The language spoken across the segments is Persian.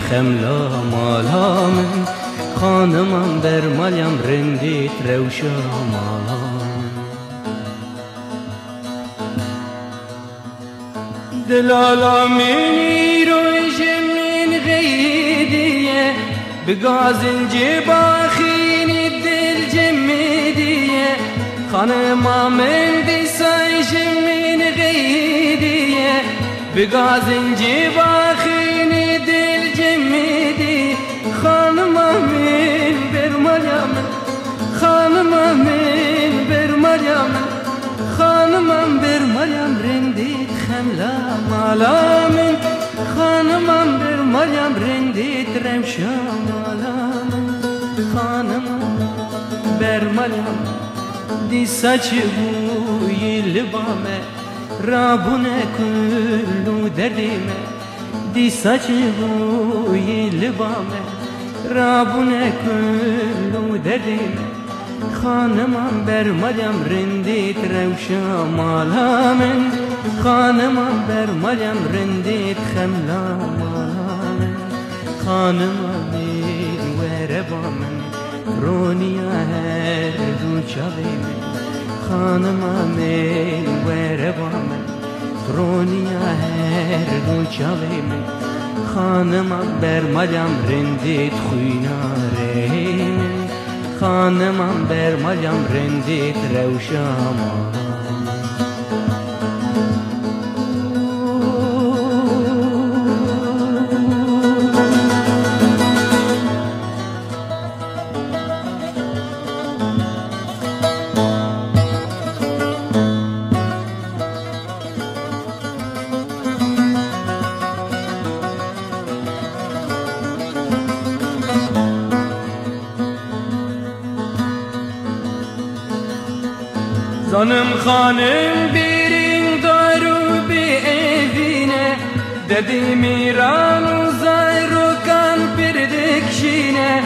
خملا مالا من خانمم بر مالیم رندیت روشا مالا دلالا منی روش من غیدیه بگازن جباخین دل جمدیه خانمم من دیسایش من غیدیه بگازن جباخین دل جمدی خانمم من بر مالیم خانمم من بر مالیم خانمم بر مالیم رندیت خملا مالا من خانمم بر مالیم رندیت روشا مالا من خانمم بر مالیم دی ساچ بوی لبامه رابونه کلو دردیمه دی ساچ بوی لبامه رابونه کلو دردیمه خانمم بر مالیم رندیت روشا مالا من خانمم بر مالیم رندیت خملا مالا من خانمم وره با من رونیا هر دو چاوی من خانمم وره با من رونیا هر دو چاوی من خانمم بر مالیم رندیت خویناره من خانمم بر مالیم رندیت روشا مالا زنم خانم بیرین دارو بی ایوینه ددی میران و زایرو کان پردکشینه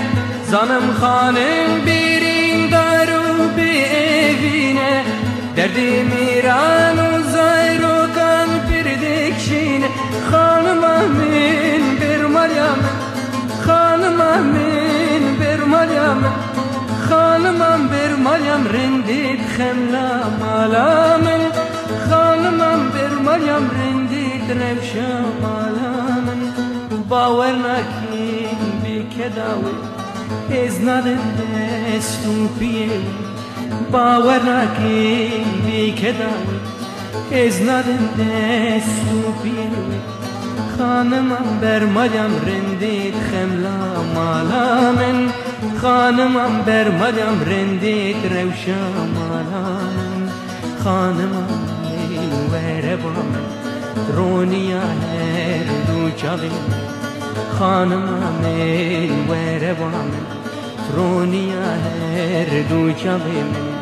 زنم خانم بیرین دارو بی ایوینه ددی میران و زایرو کان پردکشینه خانم امین بر مالیم خانم امین بر مالیم خانمم بر مالیم رندیت خملا مالا من خانمم بر مالیم رندیت روشا مالا من باور نکن بی کداوی از ندن دستو پیه باور نکن بی کداوی از ندن دستو پیه خانمم بر مالیم رندیت خملا مالا من خانمم بر مالیم رندیت روشا مالا من خانمم وره با من رونیا هر دو چاوی من خانمم وره با من رونیا هر دو چاوی من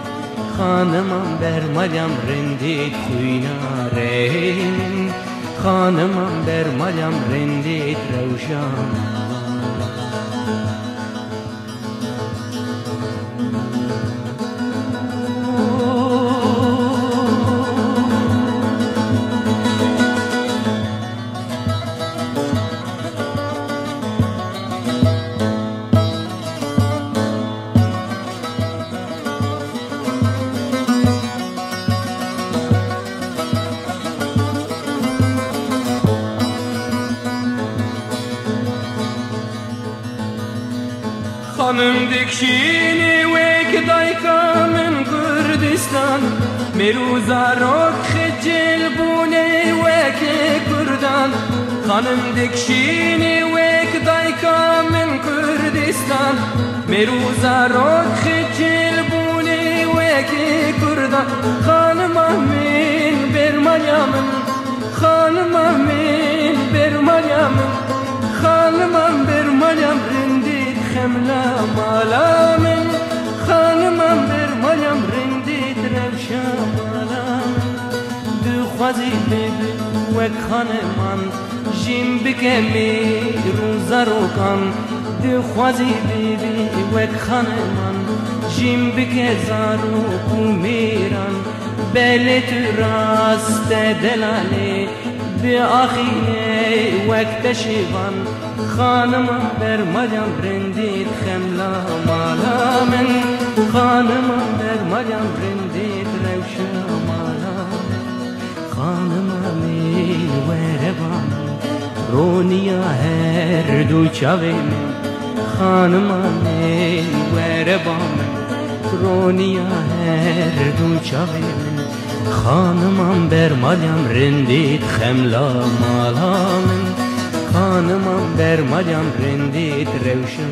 خانمم بر مالیم رندیت خویناره من خانمم بر مالیم رندیت روشا خانم دکشینی وک دایکا من کردستان میروزا روک خجل بونه وک کردان خانم دکشینی وک دایکا من کردستان میروزا روک خجل بونه وک کردان خانم امین بر مالیم خانم امین بر مالیم خانمم بر مالیم رندیت خملا مالا من خانمم بر مالیم رندیت روشا مالا من دو خوازی ببی وک خانمان جیم بکمی روزا روکان دو خوازی ببی وک خانمان جیم بکه زارو کو میران بلت راست دلاله بآخینه وقت شیوان خانما برمجم رندید خملا مالا من خانما برمجم رندید روشا مالا خانما میل وربان رونیا هر دو چاوی من خانما میل وربان رونیا هر دو چاوی من خانمم برمجم رندید خملا مالا من خانمم برمجم رندید روشا